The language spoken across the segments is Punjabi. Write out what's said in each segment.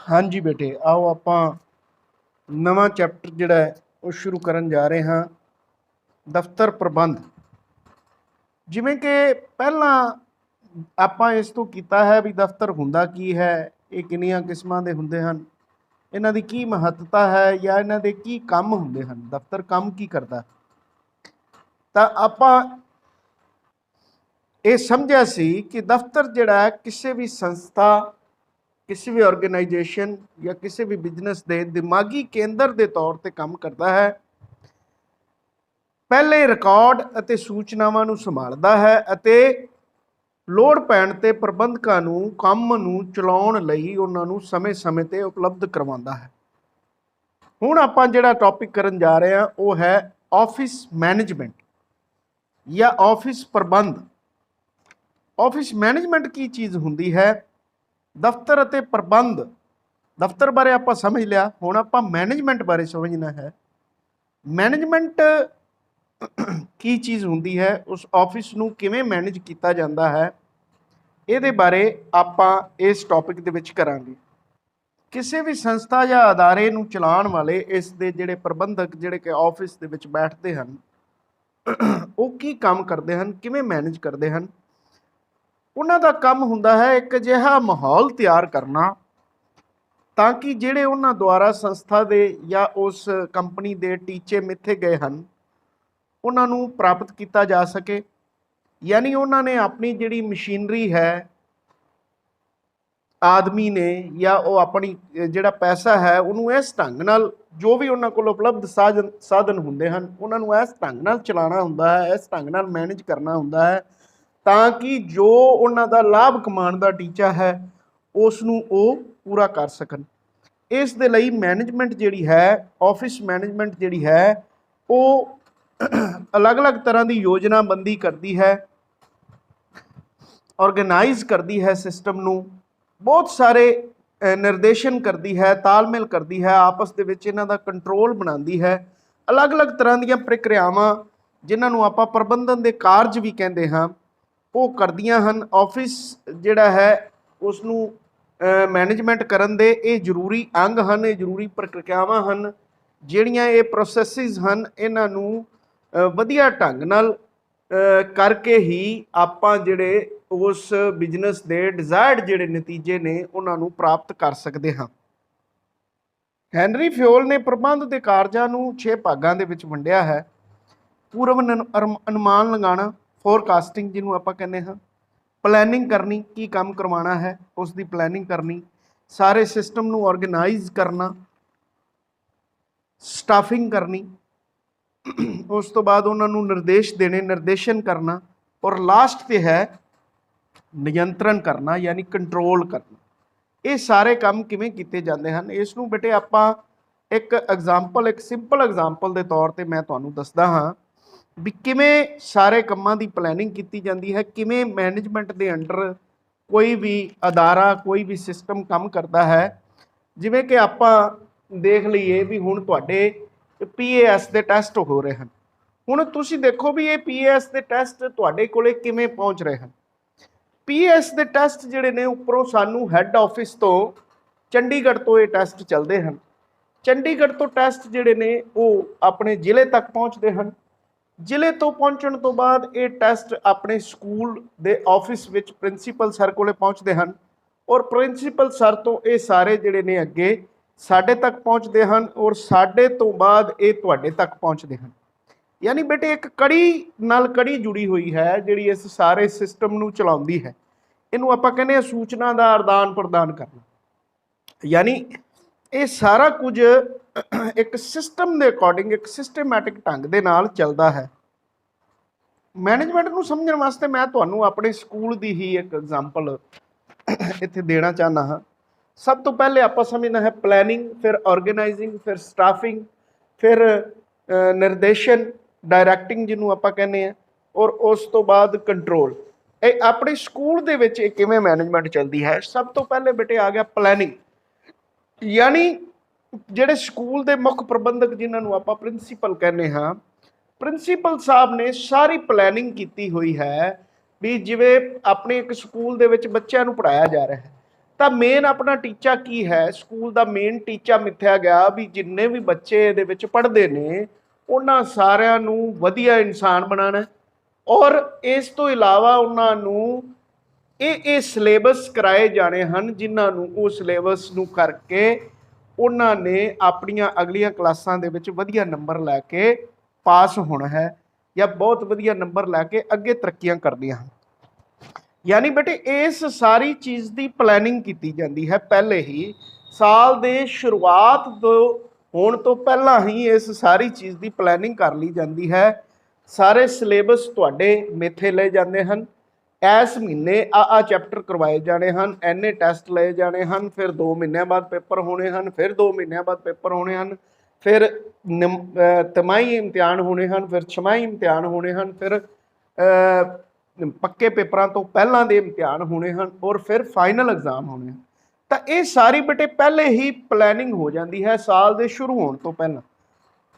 हाँ जी बेटे, आओ आपां नवां चैप्टर जिहड़ा है वो शुरू करन जा रहे हाँ। दफ्तर प्रबंध। जिवें कि पहलां आपां इस तो कीता है भी दफ्तर हुंदा की है, ये किन्नियां किस्मां दे हुंदे हन, इन्हां दी की महत्ता है या इन्हां दे की काम हुंदे हन, दफ्तर काम की करदा। तां आपां ये समझिया सी कि दफ्तर जिहड़ा है किसी भी संस्था, किसी भी ऑर्गेनाइजेशन या किसी भी बिजनेस के दिमागी केंद्र के तौर पर काम करता है। पहले रिकॉर्ड ਅਤੇ सूचनावां ਨੂੰ ਸੰਭਾਲਦਾ ਹੈ ਅਤੇ ਲੋੜ ਪੈਣ ਤੇ ਪ੍ਰਬੰਧਕਾਂ ਨੂੰ ਕੰਮ ਨੂੰ ਚਲਾਉਣ ਲਈ ਉਹਨਾਂ ਨੂੰ ਸਮੇਂ-ਸਮੇਂ ਤੇ ਉਪਲਬਧ ਕਰਵਾਉਂਦਾ ਹੈ। ਹੁਣ ਆਪਾਂ ਜਿਹੜਾ ਟੌਪਿਕ ਕਰਨ ਜਾ ਰਹੇ ਹਾਂ ਉਹ ਹੈ ਆਫਿਸ ਮੈਨੇਜਮੈਂਟ ਜਾਂ ਆਫਿਸ ਪ੍ਰਬੰਧ। ਆਫਿਸ ਮੈਨੇਜਮੈਂਟ ਕੀ ਚੀਜ਼ ਹੁੰਦੀ ਹੈ? ਦਫ਼ਤਰ ਅਤੇ ਪ੍ਰਬੰਧ। ਦਫ਼ਤਰ ਬਾਰੇ ਆਪਾਂ ਸਮਝ ਲਿਆ, ਹੁਣ ਆਪਾਂ ਮੈਨੇਜਮੈਂਟ ਬਾਰੇ ਸਮਝਣਾ ਹੈ। ਮੈਨੇਜਮੈਂਟ ਕੀ ਚੀਜ਼ ਹੁੰਦੀ ਹੈ, ਉਸ ਆਫਿਸ ਨੂੰ ਕਿਵੇਂ ਮੈਨੇਜ ਕੀਤਾ ਜਾਂਦਾ ਹੈ, ਇਹਦੇ ਬਾਰੇ ਆਪਾਂ ਇਸ ਟੌਪਿਕ ਦੇ ਵਿੱਚ ਕਰਾਂਗੇ। ਕਿਸੇ ਵੀ ਸੰਸਥਾ ਜਾਂ ਅਦਾਰੇ ਨੂੰ ਚਲਾਉਣ ਵਾਲੇ ਇਸ ਦੇ ਜਿਹੜੇ ਪ੍ਰਬੰਧਕ ਜਿਹੜੇ ਕਿ ਆਫਿਸ ਦੇ ਵਿੱਚ ਬੈਠਦੇ ਹਨ ਉਹ ਕੀ ਕੰਮ ਕਰਦੇ ਹਨ, ਕਿਵੇਂ ਮੈਨੇਜ ਕਰਦੇ ਹਨ। ਉਹਨਾਂ ਦਾ ਕੰਮ ਹੁੰਦਾ ਹੈ ਇੱਕ ਅਜਿਹਾ ਮਾਹੌਲ ਤਿਆਰ ਕਰਨਾ ਤਾਂ ਕਿ ਜਿਹੜੇ ਉਹਨਾਂ ਦੁਆਰਾ ਸੰਸਥਾ ਦੇ ਜਾਂ ਉਸ ਕੰਪਨੀ ਦੇ ਟੀਚੇ ਮਿੱਥੇ ਗਏ ਹਨ ਉਹਨਾਂ ਨੂੰ ਪ੍ਰਾਪਤ ਕੀਤਾ ਜਾ ਸਕੇ। यानी उन्होंने अपनी जिहड़ी मशीनरी है, आदमी ने या वो अपनी जिहड़ा पैसा है उन्होंने इस ढंग नाल जो भी उन्होंने कोल उपलब्ध साधन हुंदे हन उन्होंने इस ढंग नाल चलाना हुंदा है, इस ढंग नाल मैनेज करना हुंदा है ताकि जो उन्हों का लाभ कमाने का टीचा है उसनूं वो पूरा कर सकन। इस दे लई मैनेजमेंट जिहड़ी है, ऑफिस मैनेजमेंट जिहड़ी है वो अलग अलग तरह की योजनाबंदी करती है, ऑर्गेनाइज करती है सिस्टम नूं, बहुत सारे निर्देशन करती है, तालमेल करती है, आपस दे विच इन्हां दा कंट्रोल बनाती है। अलग अलग तरह दी प्रक्रियावां जिन्हां नूं आपां प्रबंधन दे कारज भी कहते हाँ वो करदियां हन। ऑफिस जिहड़ा है उसनूं मैनेजमेंट करन दे ये जरूरी अंग हन, ये जरूरी प्रक्रियावां हन जिहड़ियां ये प्रोसैसिस हन, इन्हां नूं वधिया ढंग नाल करके ही आपां जिहड़े उस बिजनेस के डिजायर्ड जिहड़े नतीजे ने उन्हां नूं प्राप्त कर सकते हाँ। हैनरी फ्योल ने प्रबंध के कारजां नूं 6 भागां दे विच वंडिया है। पूर्व अनुमान लगाना, फोरकास्टिंग जिन्हों आपां कहने हाँ, प्लैनिंग करनी, की काम करवाना है उसकी प्लैनिंग करनी, सारे सिस्टम नूं ऑर्गेनाइज करना, स्टाफिंग करनी, उस तो बाद उन्होंने निर्देश देने, निर्देशन करना, और लास्ट पे है नियंत्रण करना यानी कंट्रोल करना। ये सारे काम किवें कीते जाते हैं इसनूं बेटे आपां एक एग्जाम्पल, एक सिंपल एग्जाम्पल के तौर पर मैं तुहानूं दसदा हाँ भी किवें सारे कामां दी प्लैनिंग कीती जाती है, किवें मैनेजमेंट के अंडर कोई भी अदारा, कोई भी सिस्टम काम करता है। जिवें कि आपां देख लीए भी हुण तुहाडे PAS के टैसट हो रहे हैं, हुण तुसीं देखो भी ये PAS के टैसट तुहाडे कोले किवें पहुँच रहे हैं। PAS के टैसट जिहड़े ने उपरों सानूं हैड ऑफिस तो चंडीगढ़ तो ये टैसट चलते हैं, चंडीगढ़ तो टैसट जिहड़े ने वो अपने जिले तक पहुँचते हैं, जिले तो पहुँचण तो बाद ये टैसट अपने स्कूल के ऑफिस विच प्रिंसीपल सर कोले पहुँचते हैं और प्रिंसीपल सर तो ये सारे जिहड़े ने अगे साडे तक पहुँचते हैं और साडे तो बाद ये तुहाडे तक पहुँचते हैं। यानी बेटे एक कड़ी नाल कड़ी जुड़ी हुई है जिहड़ी इस सारे सिस्टम नूं चलाउंदी है। इनू आपां कहने आ सूचना का आदान प्रदान करना, यानी ये सारा कुछ एक सिस्टम के अकॉर्डिंग, एक सिस्टमैटिक ढंग दे नाल चलदा है। मैनेजमेंट नूं समझण वास्ते मैं तुहानूं अपने स्कूल की ही एक एग्जाम्पल इत्थे देना चाहना हाँ। सब तो पहले आप समझना है प्लैनिंग, फिर ऑर्गेनाइजिंग, फिर स्टाफिंग, फिर निर्देशन, डायरैक्टिंग जिन्हों आप कहने हैं, और उस तो बाद कंट्रोल। ये अपने स्कूल दे विच किवें मैनेजमेंट चलती है। सब तो पहले बेटे आ गया प्लैनिंग, यानी जिहड़े स्कूल के मुख प्रबंधक जिन्होंने आप प्रिंसीपल कहने हाँ, प्रिंसीपल साहब ने सारी प्लैनिंग की हुई है भी जिवें अपने एक स्कूल दे विच बच्चों नूं पढ़ाया जा रहा है ਤਾਂ ਮੇਨ ਆਪਣਾ ਟੀਚਾ ਕੀ ਹੈ, ਸਕੂਲ ਦਾ ਮੇਨ ਟੀਚਾ ਮਿੱਥਿਆ ਗਿਆ ਵੀ ਜਿੰਨੇ ਵੀ ਬੱਚੇ ਇਹਦੇ ਵਿੱਚ ਪੜ੍ਹਦੇ ਨੇ ਉਹਨਾਂ ਸਾਰਿਆਂ ਨੂੰ ਵਧੀਆ ਇਨਸਾਨ ਬਣਾਉਣਾ, ਔਰ ਇਸ ਤੋਂ ਇਲਾਵਾ ਉਹਨਾਂ ਨੂੰ ਇਹ ਸਿਲੇਬਸ ਕਰਾਏ ਜਾਣੇ ਹਨ ਜਿਨ੍ਹਾਂ ਨੂੰ ਉਹ ਸਿਲੇਬਸ ਨੂੰ ਕਰਕੇ ਉਹਨਾਂ ਨੇ ਆਪਣੀਆਂ ਅਗਲੀਆਂ ਕਲਾਸਾਂ ਦੇ ਵਿੱਚ ਵਧੀਆ ਨੰਬਰ ਲੈ ਕੇ ਪਾਸ ਹੋਣਾ ਹੈ ਜਾਂ ਬਹੁਤ ਵਧੀਆ ਨੰਬਰ ਲੈ ਕੇ ਅੱਗੇ ਤਰੱਕੀਆਂ ਕਰਨੀਆਂ ਹਨ। ਯਾਨੀ ਬੇਟੇ ਇਸ ਸਾਰੀ ਚੀਜ਼ ਦੀ ਪਲੈਨਿੰਗ ਕੀਤੀ ਜਾਂਦੀ ਹੈ ਪਹਿਲੇ ਹੀ, ਸਾਲ ਦੇ ਸ਼ੁਰੂਆਤ ਤੋਂ ਹੋਣ ਤੋਂ ਪਹਿਲਾਂ ਹੀ ਇਸ ਸਾਰੀ ਚੀਜ਼ ਦੀ ਪਲੈਨਿੰਗ ਕਰ ਲਈ ਜਾਂਦੀ ਹੈ। ਸਾਰੇ ਸਿਲੇਬਸ ਤੁਹਾਡੇ ਮੇਥੇ ਲਏ ਜਾਂਦੇ ਹਨ, ਇਸ ਮਹੀਨੇ ਆ ਚੈਪਟਰ ਕਰਵਾਏ ਜਾਣੇ ਹਨ, ਐਨੇ ਟੈਸਟ ਲਏ ਜਾਣੇ ਹਨ, ਫਿਰ 2 ਮਹੀਨਿਆਂ ਬਾਅਦ ਪੇਪਰ ਹੋਣੇ ਹਨ, ਫਿਰ 2 ਮਹੀਨਿਆਂ ਬਾਅਦ ਪੇਪਰ ਹੋਣੇ ਹਨ, ਫਿਰ ਤਿਮਾਹੀ ਇਮਤਿਹਾਨ ਹੋਣੇ ਹਨ, ਫਿਰ ਛਮਾਹੀ ਇਮਤਿਹਾਨ ਹੋਣੇ ਹਨ, ਫਿਰ ਪੱਕੇ ਪੇਪਰਾਂ ਤੋਂ ਪਹਿਲਾਂ ਦੇ ਇਮਤਿਹਾਨ ਹੋਣੇ ਹਨ, ਔਰ ਫਿਰ ਫਾਈਨਲ ਐਗਜ਼ਾਮ ਹੋਣੇ ਹਨ। ਤਾਂ ਇਹ ਸਾਰੀ ਬੇਟੇ ਪਹਿਲੇ ਹੀ ਪਲੈਨਿੰਗ ਹੋ ਜਾਂਦੀ ਹੈ ਸਾਲ ਦੇ ਸ਼ੁਰੂ ਹੋਣ ਤੋਂ ਪਹਿਲਾਂ।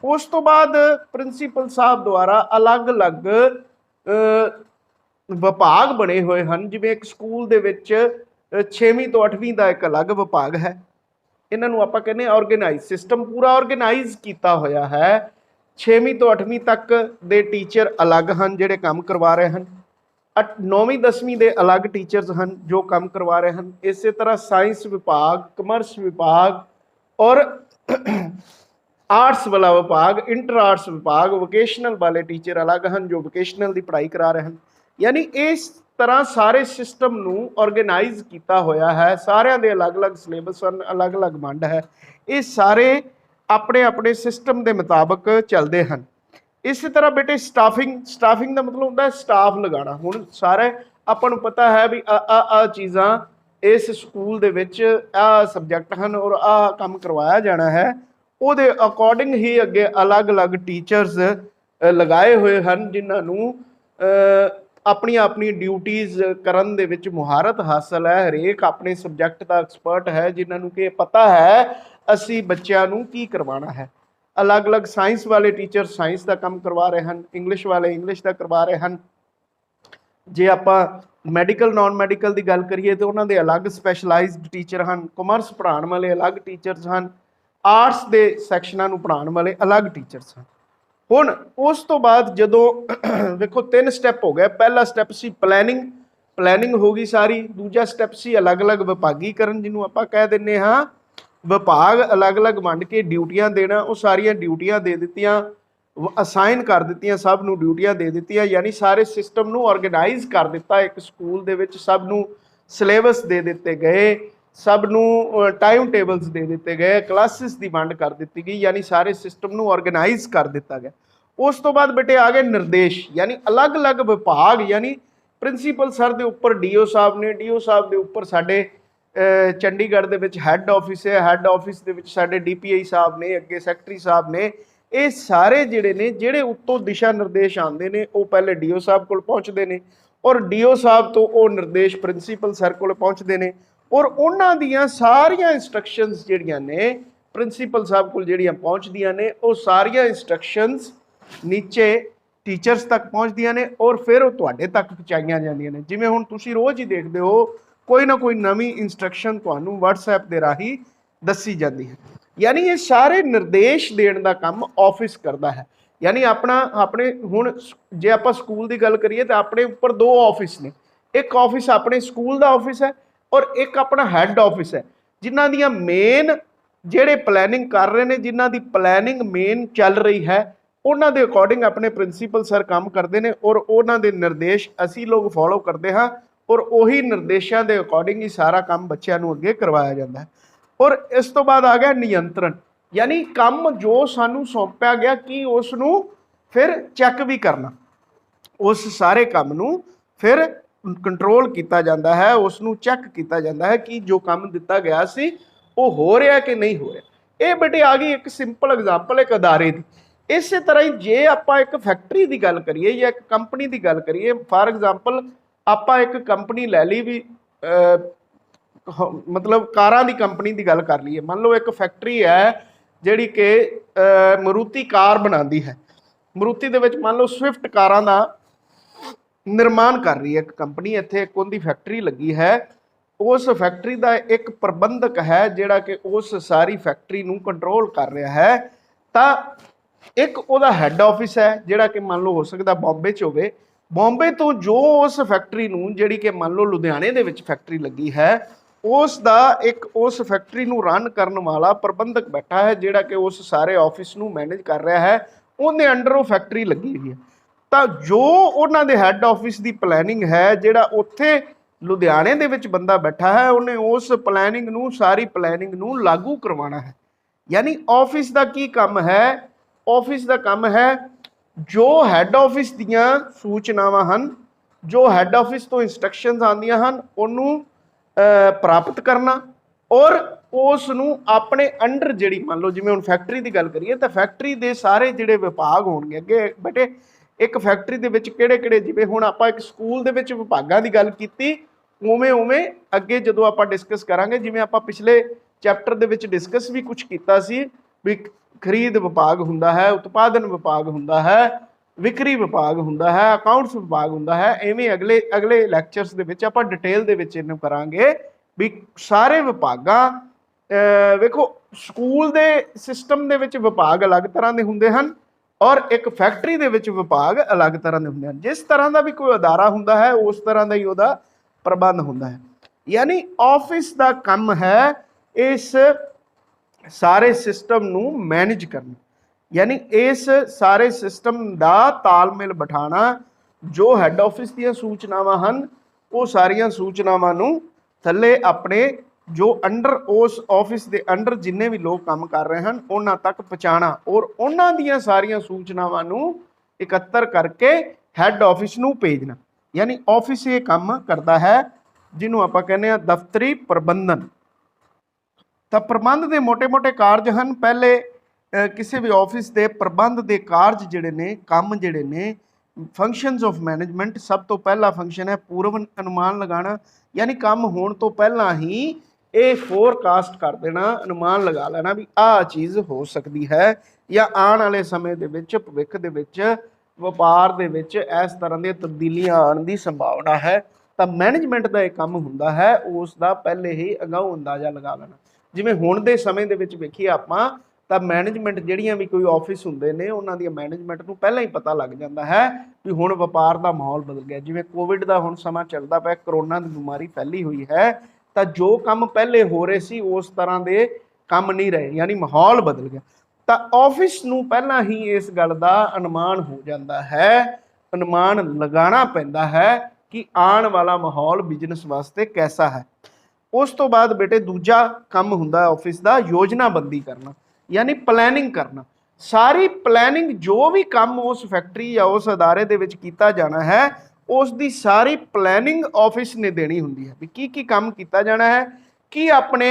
ਉਸ ਤੋਂ ਬਾਅਦ ਪ੍ਰਿੰਸੀਪਲ ਸਾਹਿਬ ਦੁਆਰਾ ਅਲੱਗ-ਅਲੱਗ ਵਿਭਾਗ ਬਣੇ ਹੋਏ ਹਨ। ਜਿਵੇਂ ਇੱਕ ਸਕੂਲ ਦੇ ਵਿੱਚ 6ਵੀਂ ਤੋਂ 8ਵੀਂ ਦਾ ਇੱਕ ਅਲੱਗ ਵਿਭਾਗ ਹੈ, ਇਹਨਾਂ ਨੂੰ ਆਪਾਂ ਕਹਿੰਦੇ ਆਰਗੇਨਾਈਜ਼ ਸਿਸਟਮ, ਪੂਰਾ ਆਰਗੇਨਾਈਜ਼ ਕੀਤਾ ਹੋਇਆ ਹੈ। 6ਵੀਂ ਤੋਂ 8ਵੀਂ ਤੱਕ ਦੇ ਟੀਚਰ ਅਲੱਗ ਹਨ ਜਿਹੜੇ ਕੰਮ ਕਰਵਾ ਰਹੇ ਹਨ, 9ਵੀਂ 10ਵੀਂ ਦੇ ਅਲੱਗ ਟੀਚਰਸ ਹਨ ਜੋ ਕੰਮ ਕਰਵਾ ਰਹੇ ਹਨ। ਇਸੇ ਤਰ੍ਹਾਂ ਸਾਇੰਸ ਵਿਭਾਗ, ਕਮਰਸ ਵਿਭਾਗ ਔਰ ਆਰਟਸ ਵਾਲਾ ਵਿਭਾਗ, ਇੰਟਰ ਆਰਟਸ ਵਿਭਾਗ, ਵੋਕੇਸ਼ਨਲ ਵਾਲੇ ਟੀਚਰ ਅਲੱਗ ਹਨ ਜੋ ਵੋਕੇਸ਼ਨਲ ਦੀ ਪੜ੍ਹਾਈ ਕਰਾ ਰਹੇ ਹਨ। ਯਾਨੀ ਇਸ ਤਰ੍ਹਾਂ ਸਾਰੇ ਸਿਸਟਮ ਨੂੰ ਆਰਗੇਨਾਈਜ਼ ਕੀਤਾ ਹੋਇਆ ਹੈ, ਸਾਰਿਆਂ ਦੇ ਅਲੱਗ-ਅਲੱਗ ਸਿਲੇਬਸ ਹਨ, ਅਲੱਗ-ਅਲੱਗ ਵੰਡ ਹੈ, ਇਹ ਸਾਰੇ ਆਪਣੇ-ਆਪਣੇ ਸਿਸਟਮ ਦੇ ਮੁਤਾਬਕ ਚੱਲਦੇ ਹਨ। ਇਸੇ ਤਰ੍ਹਾਂ ਬੇਟੇ ਸਟਾਫਿੰਗ ਦਾ ਮਤਲਬ ਹੁੰਦਾ ਸਟਾਫ ਲਗਾਉਣਾ। ਹੁਣ ਸਾਰੇ ਆਪਾਂ ਨੂੰ ਪਤਾ ਹੈ ਵੀ ਆ ਚੀਜ਼ਾਂ ਇਸ ਸਕੂਲ ਦੇ ਵਿੱਚ ਆ ਸਬਜੈਕਟ ਹਨ ਔਰ ਆ ਕੰਮ ਕਰਵਾਇਆ ਜਾਣਾ ਹੈ, ਉਹਦੇ ਅਕੋਰਡਿੰਗ ਹੀ ਅੱਗੇ ਅਲੱਗ-ਅਲੱਗ ਟੀਚਰਸ ਲਗਾਏ ਹੋਏ ਹਨ ਜਿਨ੍ਹਾਂ ਨੂੰ ਆਪਣੀ ਡਿਊਟੀਜ਼ ਕਰਨ ਦੇ ਵਿੱਚ ਮੁਹਾਰਤ ਹਾਸਲ ਹੈ। ਹਰੇਕ ਆਪਣੇ ਸਬਜੈਕਟ ਦਾ ਐਕਸਪਰਟ ਹੈ ਜਿਨ੍ਹਾਂ ਨੂੰ ਕਿ ਪਤਾ ਹੈ ਅਸੀਂ ਬੱਚਿਆਂ ਨੂੰ ਕੀ ਕਰਵਾਉਣਾ ਹੈ। ਅਲੱਗ-ਅਲੱਗ ਸਾਇੰਸ ਵਾਲੇ ਟੀਚਰ ਸਾਇੰਸ ਦਾ ਕੰਮ ਕਰਵਾ ਰਹੇ ਹਨ, ਇੰਗਲਿਸ਼ ਵਾਲੇ ਇੰਗਲਿਸ਼ ਦਾ ਕਰਵਾ ਰਹੇ ਹਨ। ਜੇ ਆਪਾਂ ਮੈਡੀਕਲ ਨਾਨ ਮੈਡੀਕਲ ਦੀ ਗੱਲ ਕਰੀਏ ਤਾਂ ਉਹਨਾਂ ਦੇ ਅਲੱਗ ਸਪੈਸ਼ਲਾਈਜ਼ਡ ਟੀਚਰ ਹਨ, ਕਮਰਸ ਪੜ੍ਹਾਉਣ ਵਾਲੇ ਅਲੱਗ ਟੀਚਰਸ ਹਨ, ਆਰਟਸ ਦੇ ਸੈਕਸ਼ਨਾਂ ਨੂੰ ਪੜ੍ਹਾਉਣ ਵਾਲੇ ਅਲੱਗ ਟੀਚਰਸ ਹਨ। ਹੁਣ ਉਸ ਤੋਂ ਬਾਅਦ ਜਦੋਂ ਵੇਖੋ 3 ਸਟੈਪ ਹੋ ਗਏ। ਪਹਿਲਾ ਸਟੈਪ ਸੀ ਪਲੈਨਿੰਗ ਹੋ ਗਈ ਸਾਰੀ। ਦੂਜਾ ਸਟੈਪ ਸੀ ਅਲੱਗ-ਅਲੱਗ ਵਿਭਾਗੀਕਰਨ, ਜਿਹਨੂੰ ਆਪਾਂ ਕਹਿ ਦਿੰਦੇ ਹਾਂ ਵਿਭਾਗ ਅਲੱਗ-ਅਲੱਗ ਵੰਡ ਕੇ ਡਿਊਟੀਆਂ ਦੇਣਾ। ਉਹ ਸਾਰੀਆਂ ਡਿਊਟੀਆਂ ਦੇ ਦਿੱਤੀਆਂ, ਅਸਾਈਨ ਕਰ ਦਿੱਤੀਆਂ, ਸਭ ਨੂੰ ਡਿਊਟੀਆਂ ਦੇ ਦਿੱਤੀਆਂ, ਯਾਨੀ ਸਾਰੇ ਸਿਸਟਮ ਨੂੰ ਆਰਗੇਨਾਈਜ਼ ਕਰ ਦਿੱਤਾ। ਇੱਕ ਸਕੂਲ ਦੇ ਵਿੱਚ ਸਭ ਨੂੰ ਸਿਲੇਬਸ ਦੇ ਦਿੱਤੇ ਗਏ, ਸਭ ਨੂੰ ਟਾਈਮ ਟੇਬਲਸ ਦੇ ਦਿੱਤੇ ਗਏ, ਕਲਾਸਿਸ ਦੀ ਵੰਡ ਕਰ ਦਿੱਤੀ ਗਈ, ਯਾਨੀ ਸਾਰੇ ਸਿਸਟਮ ਨੂੰ ਆਰਗੇਨਾਈਜ਼ ਕਰ ਦਿੱਤਾ ਗਿਆ। ਉਸ ਤੋਂ ਬਾਅਦ ਬੇਟੇ ਆ ਗਏ ਨਿਰਦੇਸ਼, ਯਾਨੀ ਅਲੱਗ-ਅਲੱਗ ਵਿਭਾਗ, ਯਾਨੀ ਪ੍ਰਿੰਸੀਪਲ ਸਰ ਦੇ ਉੱਪਰ ਡੀਓ ਸਾਹਿਬ ਨੇ, ਡੀਓ ਸਾਹਿਬ ਦੇ ਉੱਪਰ ਸਾਡੇ ਚੰਡੀਗੜ੍ਹ ਦੇ ਵਿੱਚ ਹੈੱਡ ਆਫਿਸ ਹੈ, ਹੈੱਡ ਆਫਿਸ ਦੇ ਵਿੱਚ ਸਾਡੇ DPI ਸਾਹਿਬ ਨੇ, ਅੱਗੇ ਸੈਕਟਰੀ ਸਾਹਿਬ ਨੇ। ਇਹ ਸਾਰੇ ਜਿਹੜੇ ਉੱਤੋਂ ਦਿਸ਼ਾ ਨਿਰਦੇਸ਼ ਆਉਂਦੇ ਨੇ ਉਹ ਪਹਿਲੇ ਡੀਓ ਸਾਹਿਬ ਕੋਲ ਪਹੁੰਚਦੇ ਨੇ, ਔਰ ਡੀਓ ਸਾਹਿਬ ਤੋਂ ਉਹ ਨਿਰਦੇਸ਼ ਪ੍ਰਿੰਸੀਪਲ ਸਰ ਕੋਲ ਪਹੁੰਚਦੇ ਨੇ, ਔਰ ਉਹਨਾਂ ਦੀਆਂ ਸਾਰੀਆਂ ਇੰਸਟਰਕਸ਼ਨਸ ਜਿਹੜੀਆਂ ਨੇ ਪ੍ਰਿੰਸੀਪਲ ਸਾਹਿਬ ਕੋਲ ਜਿਹੜੀਆਂ ਪਹੁੰਚਦੀਆਂ ਨੇ, ਉਹ ਸਾਰੀਆਂ ਇੰਸਟਰਕਸ਼ਨਸ ਨੀਚੇ ਟੀਚਰਸ ਤੱਕ ਪਹੁੰਚਦੀਆਂ ਨੇ ਔਰ ਫਿਰ ਉਹ ਤੁਹਾਡੇ ਤੱਕ ਪਹੁੰਚਾਈਆਂ ਜਾਂਦੀਆਂ ਨੇ। ਜਿਵੇਂ ਹੁਣ ਤੁਸੀਂ ਰੋਜ਼ ਹੀ ਦੇਖਦੇ ਹੋ ਕੋਈ ਨਾ ਕੋਈ ਨਵੀਂ ਇੰਸਟਰਕਸ਼ਨ ਤੁਹਾਨੂੰ WhatsApp ਦੇ ਰਾਹੀਂ ਦੱਸੀ ਜਾਂਦੀ ਹੈ। ਯਾਨੀ ਇਹ ਸਾਰੇ ਨਿਰਦੇਸ਼ ਦੇਣ ਦਾ ਕੰਮ ਆਫਿਸ ਕਰਦਾ ਹੈ। ਯਾਨੀ ਆਪਣੇ ਹੁਣ ਜੇ ਆਪਾਂ ਸਕੂਲ ਦੀ ਗੱਲ ਕਰੀਏ ਤਾਂ ਆਪਣੇ ਉੱਪਰ 2 ਆਫਿਸ ਨੇ। ਇੱਕ ਆਫਿਸ ਆਪਣੇ ਸਕੂਲ ਦਾ ਆਫਿਸ ਹੈ ਔਰ ਇੱਕ ਆਪਣਾ ਹੈੱਡ ਆਫਿਸ ਹੈ, ਜਿਨ੍ਹਾਂ ਦੀਆਂ ਮੇਨ ਜਿਹੜੇ ਪਲੈਨਿੰਗ ਕਰ ਰਹੇ ਨੇ, ਜਿਨ੍ਹਾਂ ਦੀ ਪਲੈਨਿੰਗ ਮੇਨ ਚੱਲ ਰਹੀ ਹੈ, ਉਹਨਾਂ ਦੇ ਅਕੋਰਡਿੰਗ ਆਪਣੇ ਪ੍ਰਿੰਸੀਪਲ ਸਰ ਕੰਮ ਕਰਦੇ ਨੇ ਔਰ ਉਹਨਾਂ ਦੇ ਨਿਰਦੇਸ਼ ਅਸੀਂ ਲੋਕ ਫੋਲੋ ਕਰਦੇ ਹਾਂ ਔਰ ਉਹੀ ਨਿਰਦੇਸ਼ਾਂ ਦੇ ਅਕੋਰਡਿੰਗ ਹੀ ਸਾਰਾ ਕੰਮ ਬੱਚਿਆਂ ਨੂੰ ਅੱਗੇ ਕਰਵਾਇਆ ਜਾਂਦਾ ਹੈ। ਔਰ ਇਸ ਤੋਂ ਬਾਅਦ ਆ ਗਿਆ ਨਿਯੰਤਰਣ, ਯਾਨੀ ਕੰਮ ਜੋ ਸਾਨੂੰ ਸੌਂਪਿਆ ਗਿਆ ਕਿ ਉਸ ਨੂੰ ਫਿਰ ਚੈੱਕ ਵੀ ਕਰਨਾ, ਉਸ ਸਾਰੇ ਕੰਮ ਨੂੰ ਫਿਰ ਕੰਟਰੋਲ ਕੀਤਾ ਜਾਂਦਾ ਹੈ, ਉਸ ਨੂੰ ਚੈੱਕ ਕੀਤਾ ਜਾਂਦਾ ਹੈ ਕਿ ਜੋ ਕੰਮ ਦਿੱਤਾ ਗਿਆ ਸੀ ਉਹ ਹੋ ਰਿਹਾ ਕਿ ਨਹੀਂ ਹੋ ਰਿਹਾ। ਇਹ ਬੇਟੇ ਆ ਗਈ ਇੱਕ ਸਿੰਪਲ ਐਗਜ਼ਾਮਪਲ ਇੱਕ ਅਦਾਰੇ ਦੀ। ਇਸੇ ਤਰ੍ਹਾਂ ਹੀ ਜੇ ਆਪਾਂ ਇੱਕ ਫੈਕਟਰੀ ਦੀ ਗੱਲ ਕਰੀਏ ਜਾਂ ਇੱਕ ਕੰਪਨੀ ਦੀ ਗੱਲ ਕਰੀਏ, ਫਾਰ ਐਗਜ਼ਾਮਪਲ ਆਪਾਂ ਇੱਕ ਕੰਪਨੀ ਲੈ ਲਈ ਵੀ ਮਤਲਬ ਕਾਰਾਂ ਦੀ ਕੰਪਨੀ ਦੀ ਗੱਲ ਕਰ ਲਈਏ। ਮੰਨ ਲਓ ਇੱਕ ਫੈਕਟਰੀ ਹੈ ਜਿਹੜੀ ਕਿ ਮਰੂਤੀ ਕਾਰ ਬਣਾਉਂਦੀ ਹੈ। ਮਰੂਤੀ ਦੇ ਵਿੱਚ ਮੰਨ ਲਓ ਸਵਿਫਟ ਕਾਰਾਂ ਦਾ ਨਿਰਮਾਣ ਕਰ ਰਹੀ ਹੈ ਇੱਕ ਕੰਪਨੀ, ਇੱਥੇ ਇੱਕ ਉਹਦੀ ਫੈਕਟਰੀ ਲੱਗੀ ਹੈ उस फैक्ट्री का एक प्रबंधक है जिहड़ा कि उस सारी फैक्ट्री नूं कंट्रोल कर रहा है। तो एक उहदा हैड ऑफिस है जिहड़ा कि मान लो हो सकता बॉम्बे च होवे, बॉम्बे तो जो उस फैक्ट्री नूं जिहड़ी कि मान लो लुधियाने दे विच फैक्ट्री लगी है उस दा एक उस फैक्ट्री नूं रन करन वाला प्रबंधक बैठा है जिहड़ा कि उस सारे ऑफिस नूं मैनेज कर रहा है, उहदे अंडर वो फैक्ट्री लगी हुई है। तो जो उन्हां दे हैड ऑफिस की प्लैनिंग है जिहड़ा उत्थे लुधियाने दे विच बंदा बैठा है उन्हें उस प्लैनिंग नूं सारी प्लैनिंग नूं लागू करवाना है। यानी ऑफिस का की काम है, ऑफिस का काम है जो हैड ऑफिस दियां सूचनावां हन, जो हैड ऑफिस तो इंस्ट्रक्शनस आंदियां हन उन्होंने प्राप्त करना और उस नूं अपने अंडर जिहड़ी मान लो जिवें हुण फैक्ट्री की गल करिए तो फैक्ट्री के सारे जिहड़े विभाग होणगे अगे बेटे एक फैक्ट्री दे विच किहड़े-किहड़े जिवें हुण आपां एक स्कूल दे विच विभागां की गल कीती उवें उवें अगे जदों आपां डिस्कस करांगे जिवें आपां पिछले चैप्टर दे विच डिस्कस भी कुछ कीता सी भी खरीद विभाग हुंदा है, उत्पादन विभाग हुंदा है, विक्री विभाग हुंदा है, अकाउंट्स विभाग हुंदा है। इवें अगले अगले लैक्चरस दे विच आपां डिटेल दे विच इहनूं करांगे भी सारे विभागां वेखो स्कूल दे सिस्टम दे विच विभाग अलग तरह दे हुंदे हन और एक फैक्ट्री दे विच विभाग अलग तरह दे हुंदे हन। जिस तरह का भी कोई अदारा हुंदा है उस तरह का ही उहदा प्रबंध हुंदा है। यानी ऑफिस का काम है इस सारे सिस्टम नूं मैनेज करना, यानी इस सारे सिस्टम का तालमेल बिठाना, जो हैड ऑफिस दी सूचनावां हन वो सारियां सूचनावां नूं थल्ले अपने जो अंडर उस ऑफिस के अंडर जिन्ने भी लोग काम कर रहे हैं उन्हां तक पहुँचाना और उन्हां दियां सारियां सूचनावां नूं इकत्तर करके हैड ऑफिस नूं भेजना। यानी ऑफिस ये काम करता है जिन्हों आपां कहने आ दफ्तरी प्रबंधन। तो प्रबंध के मोटे मोटे कारज हैं। पहले किसी भी ऑफिस के प्रबंध के कारज जिहड़े ने काम जिहड़े ने फंक्शनस ऑफ मैनेजमेंट, सब तो पहला फंक्शन है पूर्व अनुमान लगाना, यानी काम होने तो पहला ही ये फोरकास्ट कर देना, अनुमान लगा लेना भी आ चीज़ हो सकती है या आने वाले समय के विच भविख दे विच व्यापार दे विच इस तरह दी तब्दीलियां आने की संभावना है। तो मैनेजमेंट का एक काम हुंदा है उसका पहले ही अगाऊ अंदाजा लगा लेना। जिवें हुण दे समय दे विच वेखीए आपां ਤਾਂ मैनेजमेंट ਜਿਹੜੀਆਂ भी कोई ऑफिस ਹੁੰਦੇ ਨੇ ਉਹਨਾਂ ਦੀ मैनेजमेंट ਨੂੰ ਪਹਿਲਾਂ ही पता लग ਜਾਂਦਾ है भी ਹੁਣ ਵਪਾਰ ਦਾ ਮਾਹੌਲ ਬਦਲ ਗਿਆ। ਜਿਵੇਂ ਕੋਵਿਡ ਦਾ ਹੁਣ ਸਮਾਂ ਚੱਲਦਾ ਪਿਆ, ਕਰੋਨਾ ਦੀ ਬਿਮਾਰੀ फैली हुई है, ਤਾਂ ਜੋ ਕੰਮ ਪਹਿਲੇ ਹੋ ਰਹੇ ਸੀ ਉਸ ਤਰ੍ਹਾਂ ਦੇ ਕੰਮ नहीं रहे, यानी माहौल बदल गया। ਤਾਂ ऑफिस ਨੂੰ ਪਹਿਲਾਂ ही इस गल का अनुमान हो जाता है, अनुमान लगाना पैंदा है कि आने वाला माहौल बिजनेस वास्ते कैसा है। उस तो बाद बेटे दूजा काम हुंदा ऑफिस का योजनाबंदी करना, यानी प्लैनिंग करना। सारी प्लैनिंग जो भी काम उस फैक्ट्री या उस अदारे दे विच कीता जाना है उसकी सारी प्लैनिंग ऑफिस ने देनी हुंदी है भी की काम किया जाना है, कि अपने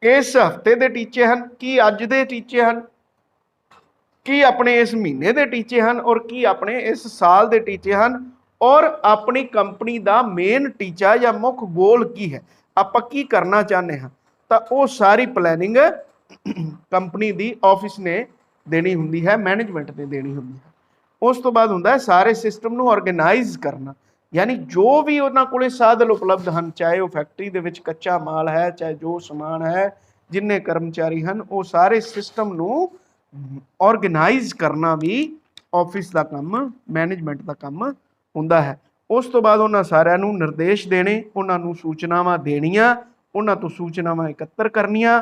इस हफ्ते के टीचे हैं, कि अज दे टीचे हैं, कि अपने इस महीने के टीचे हैं और कि अपने इस साल के टीचे हैं और अपनी कंपनी का मेन टीचा या मुख गोल की है, आपां की करना चाहते हैं। तो वो सारी प्लैनिंग कंपनी की ऑफिस ने देनी हुंदी है, मैनेजमेंट ने देनी हुंदी है। उस तो बाद हुंदा है सारे सिस्टम नूं ऑर्गेनाइज करना, यानी जो भी उन्हां कोले साधन उपलब्ध हैं, चाहे वो फैक्ट्री दे विच कच्चा माल है, चाहे जो समान है, जिन्ने कर्मचारी हैं, वो सारे सिस्टम नूं ऑर्गेनाइज करना भी ऑफिस का काम, मैनेजमेंट का काम हुंदा है। उस तो बाद उन्हां सारिਆਂ ਨੂੰ निर्देश देने, उन्हां ਨੂੰ सूचनावां देणियां, उन्हां तो सूचनावां इकत्तर करनियां,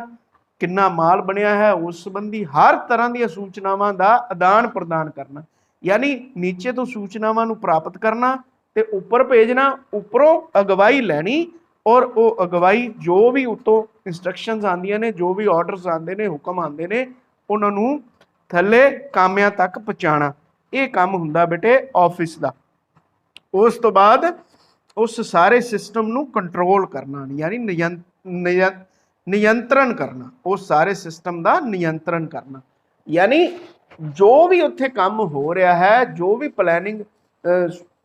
किन्ना माल बनिया है उस संबंधी हर तरह दी सूचनावां का आदान प्रदान करना, यानी नीचे तो सूचनावां नूं प्राप्त करना ते उपर भेजना, उपरों अगवाई लैनी और वो अगवाई जो भी उत्तों इंस्ट्रक्शनस आंदियां ने, जो भी ऑर्डरस आते हैं, हुक्म आते हैं, उन्हां नूं थल्ले कामियां तक पहुँचाना। ये काम हुंदा बेटे ऑफिस का। उस तो बाद उस सारे सिस्टम नूं कंट्रोल करना, यानी नियंत्रण करना, उस सारे सिस्टम का नियंत्रण करना, यानी जो भी उत्थे काम हो रहा है, जो भी प्लैनिंग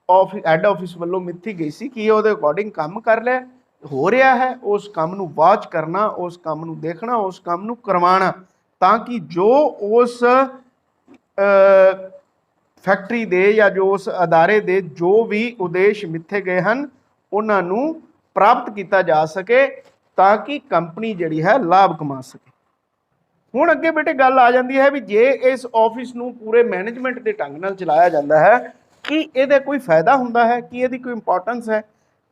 ऑफिस हैड ऑफिस वालों मिथी गई सी कि उहदे अकॉर्डिंग काम कर लिया हो रहा है, उस काम नूं वॉच करना, उस काम नूं देखना, उस काम नूं करवाना, ताकि जो उस फैक्ट्री दे या जो उस अदारे दे जो भी उद्देश मिथे गए हैं उन्हां नूं ਪ੍ਰਾਪਤ ਕੀਤਾ ਜਾ ਸਕੇ ਤਾਂ ਕਿ ਕੰਪਨੀ ਜਿਹੜੀ ਹੈ ਲਾਭ ਕਮਾ ਸਕੇ। ਹੁਣ ਅੱਗੇ ਬੇਟੇ ਗੱਲ ਆ ਜਾਂਦੀ ਹੈ ਵੀ ਜੇ ਇਸ ਆਫਿਸ ਨੂੰ ਪੂਰੇ ਮੈਨੇਜਮੈਂਟ ਦੇ ਢੰਗ ਨਾਲ ਚਲਾਇਆ ਜਾਂਦਾ ਹੈ ਕਿ ਇਹਦਾ ਕੋਈ ਫਾਇਦਾ ਹੁੰਦਾ ਹੈ, ਕਿ ਇਹਦੀ ਕੋਈ ਇੰਪੋਰਟੈਂਸ ਹੈ।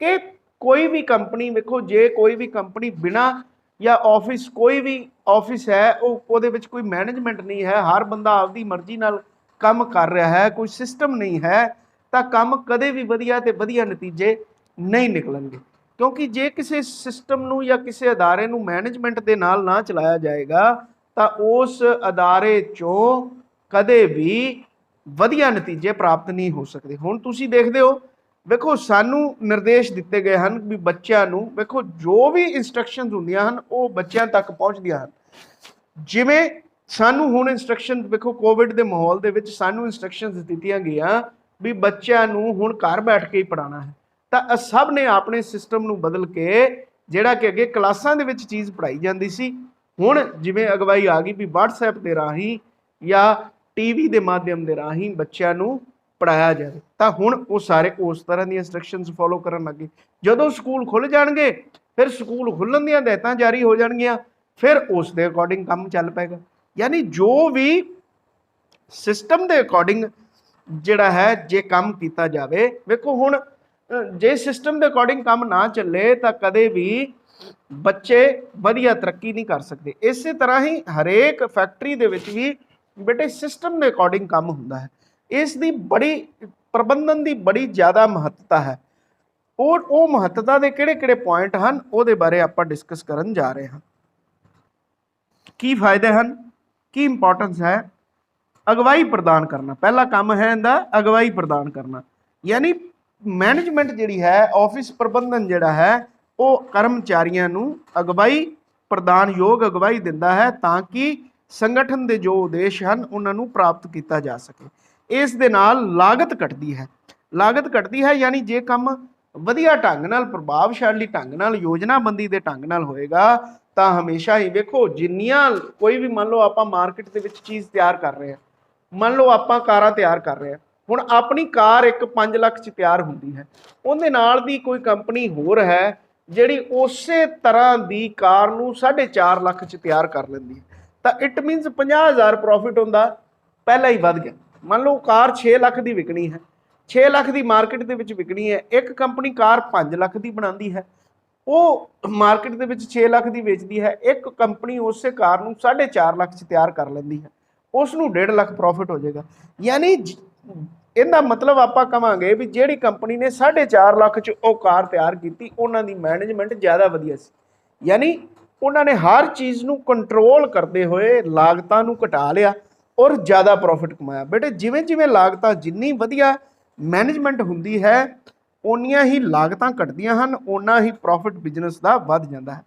ਕਿ ਕੋਈ ਵੀ ਕੰਪਨੀ ਵੇਖੋ, ਜੇ ਕੋਈ ਵੀ ਕੰਪਨੀ ਬਿਨਾ ਜਾਂ ਆਫਿਸ ਕੋਈ ਵੀ ਆਫਿਸ ਹੈ ਉਹਦੇ ਵਿੱਚ ਕੋਈ ਮੈਨੇਜਮੈਂਟ ਨਹੀਂ ਹੈ, ਹਰ ਬੰਦਾ ਆਪਦੀ ਮਰਜ਼ੀ ਨਾਲ ਕੰਮ ਕਰ ਰਿਹਾ ਹੈ, ਕੋਈ ਸਿਸਟਮ ਨਹੀਂ ਹੈ, ਤਾਂ ਕੰਮ ਕਦੇ ਵੀ ਵਧੀਆ ਤੇ ਵਧੀਆ ਨਤੀਜੇ ਨਹੀਂ ਨਿਕਲਣਗੇ। ਕਿਉਂਕਿ ਜੇ ਕਿਸੇ ਸਿਸਟਮ ਨੂੰ ਜਾਂ ਕਿਸੇ ਅਦਾਰੇ ਨੂੰ ਮੈਨੇਜਮੈਂਟ ਦੇ ਨਾਲ ਨਾ ਚਲਾਇਆ ਜਾਏਗਾ ਤਾਂ ਉਸ ਅਦਾਰੇ ਚੋਂ ਕਦੇ ਵੀ ਵਧੀਆ ਨਤੀਜੇ ਪ੍ਰਾਪਤ ਨਹੀਂ ਹੋ ਸਕਦੇ। ਹੁਣ ਤੁਸੀਂ ਦੇਖਦੇ ਹੋ, ਵੇਖੋ ਸਾਨੂੰ ਨਿਰਦੇਸ਼ ਦਿੱਤੇ ਗਏ ਹਨ ਵੀ ਬੱਚਿਆਂ ਨੂੰ ਵੇਖੋ ਜੋ ਵੀ ਇੰਸਟਰਕਸ਼ਨਸ ਹੁੰਦੀਆਂ ਹਨ ਉਹ ਬੱਚਿਆਂ ਤੱਕ ਪਹੁੰਚਦੀਆਂ ਹਨ। ਜਿਵੇਂ ਸਾਨੂੰ ਹੁਣ ਇੰਸਟਰਕਸ਼ਨ ਵੇਖੋ, ਕੋਵਿਡ ਦੇ ਮਾਹੌਲ ਦੇ ਵਿੱਚ ਸਾਨੂੰ ਇੰਸਟਰਕਸ਼ਨਸ ਦਿੱਤੀਆਂ ਗਈਆਂ ਵੀ ਬੱਚਿਆਂ ਨੂੰ ਹੁਣ ਘਰ ਬੈਠ ਕੇ ਹੀ ਪੜ੍ਹਾਉਣਾ ਹੈ, ਤਾਂ ਸਭ ਨੇ ਆਪਣੇ ਸਿਸਟਮ ਨੂੰ ਬਦਲ ਕੇ ਜਿਹੜਾ ਕਿ ਅੱਗੇ ਕਲਾਸਾਂ ਦੇ ਵਿੱਚ ਚੀਜ਼ ਪੜ੍ਹਾਈ ਜਾਂਦੀ ਸੀ, ਹੁਣ ਜਿਵੇਂ ਅਗਵਾਈ ਆ ਗਈ ਵੀ WhatsApp ਦੇ ਰਾਹੀਂ ਜਾਂ ਟੀਵੀ ਦੇ ਮਾਧਿਅਮ ਦੇ ਰਾਹੀਂ ਬੱਚਿਆਂ ਨੂੰ ਪੜਾਇਆ ਜਾਵੇ, ਤਾਂ ਹੁਣ ਉਹ ਸਾਰੇ ਉਸ ਤਰ੍ਹਾਂ ਦੀਆਂ ਇੰਸਟਰਕਸ਼ਨਸ ਫੋਲੋ ਕਰਨ ਲੱਗੇ। ਜਦੋਂ ਸਕੂਲ ਖੁੱਲ ਜਾਣਗੇ ਫਿਰ ਸਕੂਲ ਖੁੱਲਣ ਦੀਆਂ ਹਦਾਇਤਾਂ ਜਾਰੀ ਹੋ ਜਾਣਗੀਆਂ, ਫਿਰ ਉਸ ਦੇ ਅਕੋਰਡਿੰਗ ਕੰਮ ਚੱਲ ਪਏਗਾ। ਯਾਨੀ ਜੋ ਵੀ ਸਿਸਟਮ ਦੇ ਅਕੋਰਡਿੰਗ ਜਿਹੜਾ ਹੈ ਜੇ ਕੰਮ ਕੀਤਾ ਜਾਵੇ, ਵੇਖੋ ਹੁਣ ਜੇ ਸਿਸਟਮ ਦੇ ਅਕੋਰਡਿੰਗ ਕੰਮ ਨਾ ਚੱਲੇ ਤਾਂ ਕਦੇ ਵੀ ਬੱਚੇ ਵਧੀਆ ਤਰੱਕੀ ਨਹੀਂ ਕਰ ਸਕਦੇ। ਇਸੇ ਤਰ੍ਹਾਂ ਹੀ ਹਰੇਕ ਫੈਕਟਰੀ ਦੇ ਵਿੱਚ ਵੀ ਬੇਟੇ ਸਿਸਟਮ ਦੇ ਅਕੋਰਡਿੰਗ ਕੰਮ ਹੁੰਦਾ ਹੈ। ਇਸ ਦੀ ਬੜੀ ਪ੍ਰਬੰਧਨ ਦੀ ਬੜੀ ਜ਼ਿਆਦਾ ਮਹੱਤਤਾ ਹੈ। ਉਹ ਮਹੱਤਤਾ ਦੇ ਕਿਹੜੇ ਪੁਆਇੰਟ ਹਨ ਉਹਦੇ ਬਾਰੇ ਆਪਾਂ ਡਿਸਕਸ ਕਰਨ ਜਾ ਰਹੇ ਹਾਂ। ਕੀ ਫਾਇਦੇ ਹਨ, ਕੀ ਇੰਪੋਰਟੈਂਸ ਹੈ। ਅਗਵਾਈ ਪ੍ਰਦਾਨ ਕਰਨਾ ਪਹਿਲਾ ਕੰਮ ਹੈ ਇਹਦਾ, ਅਗਵਾਈ ਪ੍ਰਦਾਨ ਕਰਨਾ। ਯਾਨੀ ਮੈਨੇਜਮੈਂਟ ਜਿਹੜੀ ਹੈ, ਆਫਿਸ ਪ੍ਰਬੰਧਨ ਜਿਹੜਾ ਹੈ ਉਹ ਕਰਮਚਾਰੀਆਂ ਨੂੰ ਅਗਵਾਈ ਪ੍ਰਦਾਨ ਯੋਗ ਅਗਵਾਈ ਦਿੰਦਾ ਹੈ ਤਾਂ ਕਿ ਸੰਗਠਨ ਦੇ ਜੋ ਉਦੇਸ਼ ਹਨ ਉਹਨਾਂ ਨੂੰ ਪ੍ਰਾਪਤ ਕੀਤਾ ਜਾ ਸਕੇ। ਇਸ ਦੇ ਨਾਲ ਲਾਗਤ ਘਟਦੀ ਹੈ। ਲਾਗਤ ਘਟਦੀ ਹੈ ਯਾਨੀ ਜੇ ਕੰਮ ਵਧੀਆ ਢੰਗ ਨਾਲ, ਪ੍ਰਭਾਵਸ਼ਾਲੀ ਢੰਗ ਨਾਲ, ਯੋਜਨਾਬੰਦੀ ਦੇ ਢੰਗ ਨਾਲ ਹੋਏਗਾ ਤਾਂ ਹਮੇਸ਼ਾ ਹੀ ਵੇਖੋ ਜਿੰਨੀਆਂ ਕੋਈ ਵੀ ਮੰਨ ਲਓ ਆਪਾਂ ਮਾਰਕੀਟ ਦੇ ਵਿੱਚ ਚੀਜ਼ ਤਿਆਰ ਕਰ ਰਹੇ ਹਾਂ, ਮੰਨ ਲਓ ਆਪਾਂ ਕਾਰਾਂ ਤਿਆਰ ਕਰ ਰਹੇ ਹਾਂ, ਹੁਣ ਆਪਣੀ ਕਾਰ ਇੱਕ 5 ਲੱਖ 'ਚ ਤਿਆਰ ਹੁੰਦੀ ਹੈ, ਉਹਦੇ ਨਾਲ ਦੀ ਕੋਈ ਕੰਪਨੀ ਹੋਰ ਹੈ ਜਿਹੜੀ ਉਸੇ ਤਰ੍ਹਾਂ ਦੀ ਕਾਰ ਨੂੰ 4.5 ਲੱਖ 'ਚ ਤਿਆਰ ਕਰ ਲੈਂਦੀ ਹੈ, ਤਾਂ ਇਟ ਮੀਨਸ 50,000 ਪ੍ਰੋਫਿਟ ਹੁੰਦਾ ਪਹਿਲਾਂ ਹੀ ਵੱਧ ਗਿਆ। ਮੰਨ ਲਓ ਕਾਰ 6 ਲੱਖ ਦੀ ਵਿਕਣੀ ਹੈ, 6 ਲੱਖ ਦੀ ਮਾਰਕੀਟ ਦੇ ਵਿੱਚ ਵਿਕਣੀ ਹੈ, ਇੱਕ ਕੰਪਨੀ ਕਾਰ 5 ਲੱਖ ਦੀ ਬਣਾਉਂਦੀ ਹੈ, ਉਹ ਮਾਰਕੀਟ ਦੇ ਵਿੱਚ 6 ਲੱਖ ਦੀ ਵੇਚਦੀ ਹੈ, ਇੱਕ ਕੰਪਨੀ ਉਸੇ ਕਾਰ ਨੂੰ 4.5 ਲੱਖ 'ਚ ਤਿਆਰ ਕਰ ਲੈਂਦੀ ਹੈ, ਉਸ ਨੂੰ 1.5 ਲੱਖ ਪ੍ਰੋਫਿਟ ਹੋ ਜਾਏਗਾ। ਯਾਨੀ ਇਹਦਾ ਮਤਲਬ ਆਪਾਂ ਕਹਾਂਗੇ ਵੀ ਜਿਹੜੀ ਕੰਪਨੀ ਨੇ 4.5 ਲੱਖ 'ਚ ਉਹ ਕਾਰ ਤਿਆਰ ਕੀਤੀ ਉਹਨਾਂ ਦੀ ਮੈਨੇਜਮੈਂਟ ਜ਼ਿਆਦਾ ਵਧੀਆ ਸੀ। ਯਾਨੀ ਉਹਨਾਂ ਨੇ ਹਰ ਚੀਜ਼ ਨੂੰ ਕੰਟਰੋਲ ਕਰਦੇ ਹੋਏ ਲਾਗਤਾਂ ਨੂੰ ਘਟਾ ਲਿਆ ਔਰ ਜ਼ਿਆਦਾ ਪ੍ਰੋਫਿਟ ਕਮਾਇਆ। ਬੇਟੇ ਜਿਵੇਂ ਜਿਵੇਂ ਲਾਗਤਾਂ ਜਿੰਨੀ ਵਧੀਆ ਮੈਨੇਜਮੈਂਟ ਹੁੰਦੀ ਹੈ ਓਨੀਆਂ ਹੀ ਲਾਗਤਾਂ ਘਟਦੀਆਂ ਹਨ, ਓਨਾ ਹੀ ਪ੍ਰੋਫਿਟ ਬਿਜ਼ਨਸ ਦਾ ਵੱਧ ਜਾਂਦਾ ਹੈ।